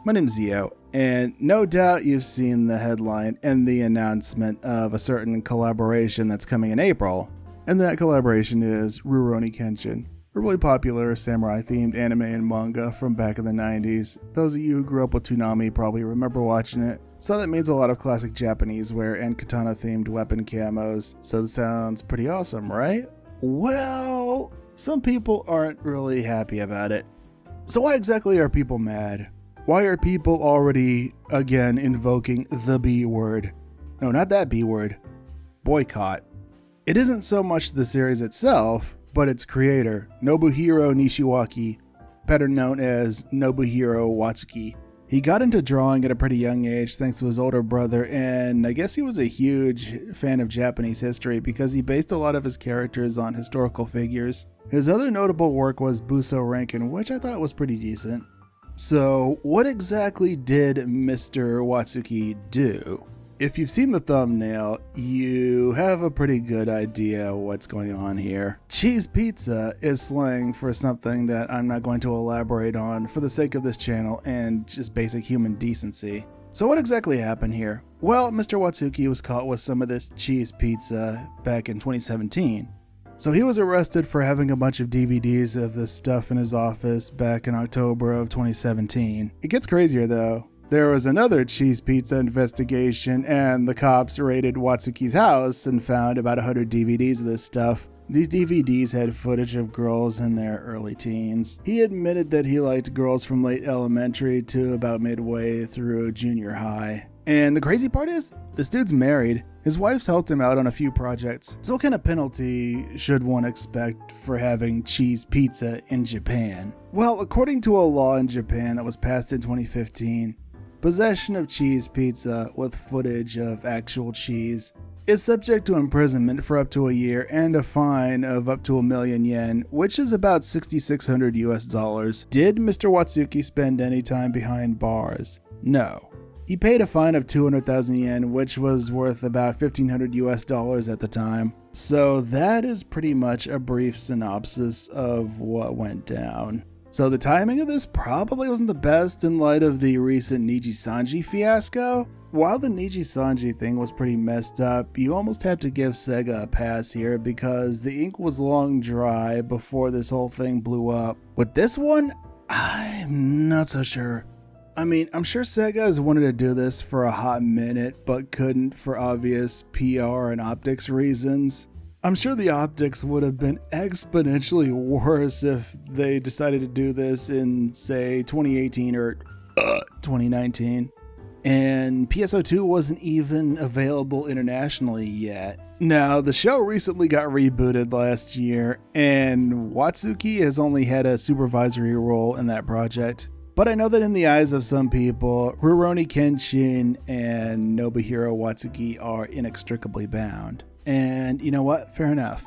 My name's Zio, and no doubt you've seen the headline and the announcement of a certain collaboration that's coming in April, and that collaboration is Rurouni Kenshin, a really popular samurai-themed anime and manga from back in the 90s. Those of you who grew up with Toonami probably remember watching it, so that means a lot of classic Japanese wear and katana-themed weapon camos, so that sounds pretty awesome, right? Well, some people aren't really happy about it. So why exactly are people mad? Why are people already, again, invoking the B word? No, not that B word. Boycott. It isn't so much the series itself, but its creator, Nobuhiro Nishiwaki, better known as Nobuhiro Watsuki. He got into drawing at a pretty young age thanks to his older brother, and I guess he was a huge fan of Japanese history because he based a lot of his characters on historical figures. His other notable work was Buso Rankin, which I thought was pretty decent. So, what exactly did Mr. Watsuki do? If you've seen the thumbnail, you have a pretty good idea what's going on here. Cheese pizza is slang for something that I'm not going to elaborate on for the sake of this channel and just basic human decency. So what exactly happened here? Well, Mr. Watsuki was caught with some of this cheese pizza back in 2017. So he was arrested for having a bunch of DVDs of this stuff in his office back in October of 2017. It gets crazier though. There was another cheese pizza investigation, and the cops raided Watsuki's house and found about 100 DVDs of this stuff. These DVDs had footage of girls in their early teens. He admitted that he liked girls from late elementary to about midway through junior high. And the crazy part is, this dude's married. His wife's helped him out on a few projects. So what kind of penalty should one expect for having cheese pizza in Japan? Well, according to a law in Japan that was passed in 2015, possession of cheese pizza with footage of actual cheese is subject to imprisonment for up to a year and a fine of up to 1 million yen, which is about $6,600 US. Did Mr. Watsuki spend any time behind bars? No. He paid a fine of 200,000 yen, which was worth about $1,500 US at the time. So that is pretty much a brief synopsis of what went down. So the timing of this probably wasn't the best in light of the recent Niji-Sanji fiasco. While the Niji-Sanji thing was pretty messed up, you almost have to give Sega a pass here because the ink was long dry before this whole thing blew up. With this one, I'm not so sure. I mean, I'm sure Sega has wanted to do this for a hot minute, but couldn't for obvious PR and optics reasons. I'm sure the optics would have been exponentially worse if they decided to do this in, say, 2018 or 2019. And PSO2 wasn't even available internationally yet. Now, the show recently got rebooted last year, and Watsuki has only had a supervisory role in that project. But I know that in the eyes of some people, Rurouni Kenshin and Nobuhiro Watsuki are inextricably bound. And you know what? Fair enough.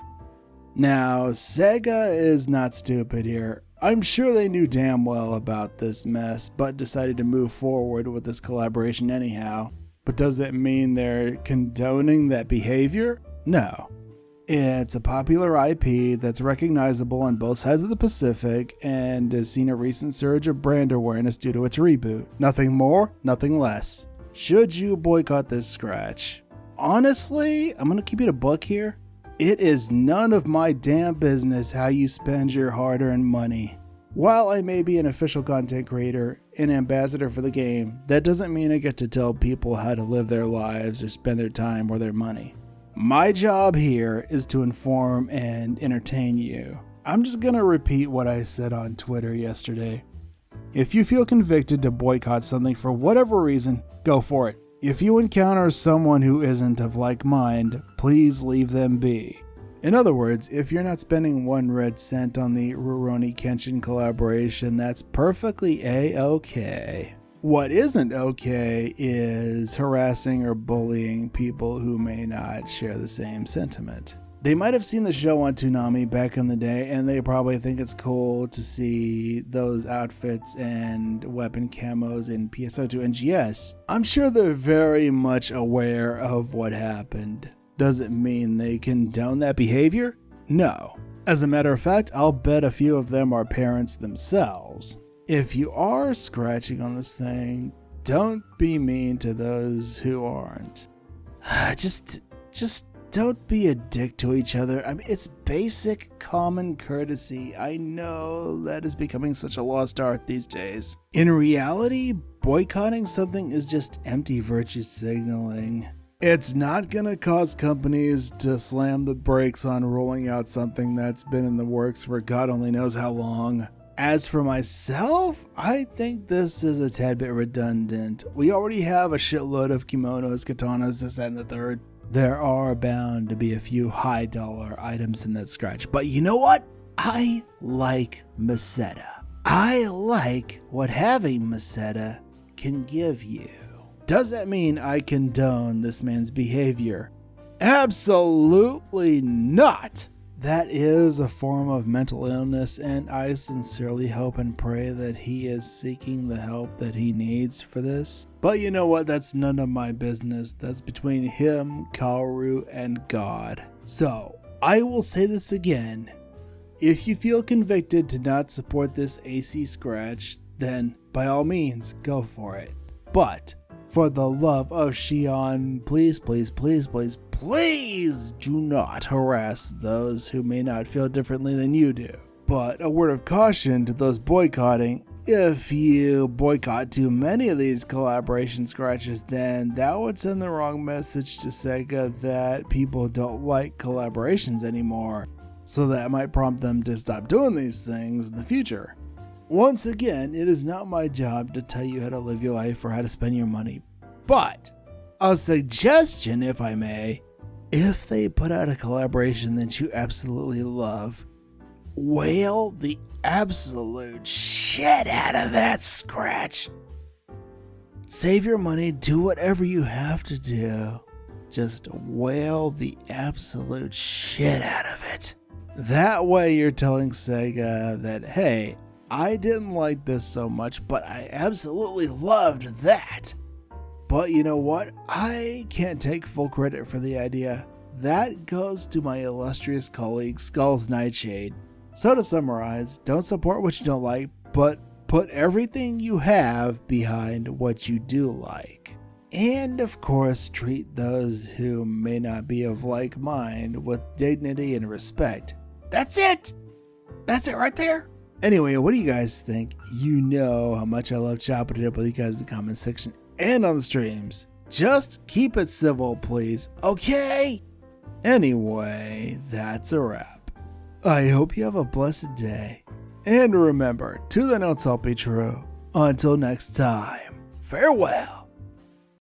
Now, Sega is not stupid here. I'm sure they knew damn well about this mess, but decided to move forward with this collaboration anyhow. But does that mean they're condoning that behavior? No. It's a popular IP that's recognizable on both sides of the Pacific and has seen a recent surge of brand awareness due to its reboot. Nothing more, nothing less. Should you boycott this scratch? Honestly, I'm gonna keep it a buck here. It is none of my damn business how you spend your hard-earned money. While I may be an official content creator and ambassador for the game, that doesn't mean I get to tell people how to live their lives or spend their time or their money. My job here is to inform and entertain you. I'm just gonna repeat what I said on Twitter yesterday. If you feel convicted to boycott something for whatever reason, go for it. If you encounter someone who isn't of like mind, please leave them be. In other words, if you're not spending 1 red cent on the Rurouni Kenshin collaboration, that's perfectly A-okay. What isn't okay is harassing or bullying people who may not share the same sentiment. They might have seen the show on Toonami back in the day, and they probably think it's cool to see those outfits and weapon camos in PSO2NGS. I'm sure they're very much aware of what happened. Does it mean they condone that behavior? No. As a matter of fact, I'll bet a few of them are parents themselves. if you are scratching on this thing, don't be mean to those who aren't. Just don't be a dick to each other. I mean, it's basic common courtesy. I know that is becoming such a lost art these days. In reality, boycotting something is just empty virtue signaling. It's not gonna cause companies to slam the brakes on rolling out something that's been in the works for God only knows how long. As for myself, I think this is a tad bit redundant. We already have a shitload of kimonos, katanas, this, that, and the third. There are bound to be a few high dollar items in that scratch. But you know what? I like Meseta. I like what having Meseta can give you. Does that mean I condone this man's behavior? Absolutely not. That is a form of mental illness, and I sincerely hope and pray that he is seeking the help that he needs for this. But you know what? That's none of my business. That's between him, Kaoru, and God. So, I will say this again. If you feel convicted to not support this AC scratch, then by all means, go for it. But for the love of Shion, please, please, please, please, please do not harass those who may not feel differently than you do. But a word of caution to those boycotting: if you boycott too many of these collaboration scratches, then that would send the wrong message to Sega that people don't like collaborations anymore. So that might prompt them to stop doing these things in the future. Once again, it is not my job to tell you how to live your life or how to spend your money, but a suggestion, if I may: if they put out a collaboration that you absolutely love, whale the absolute shit out of that scratch. Save your money, do whatever you have to do. Just whale the absolute shit out of it. That way you're telling Sega that, hey, I didn't like this so much, but I absolutely loved that. But you know what? I can't take full credit for the idea. That goes to my illustrious colleague, Skull's Nightshade. So to summarize, don't support what you don't like, but put everything you have behind what you do like. And of course, treat those who may not be of like mind with dignity and respect. That's it! That's it right there! Anyway, what do you guys think? You know how much I love chopping it up with you guys in the comment section and on the streams. Just keep it civil, please, okay? Anyway, that's a wrap. I hope you have a blessed day. And remember, to the notes all be true. Until next time, farewell.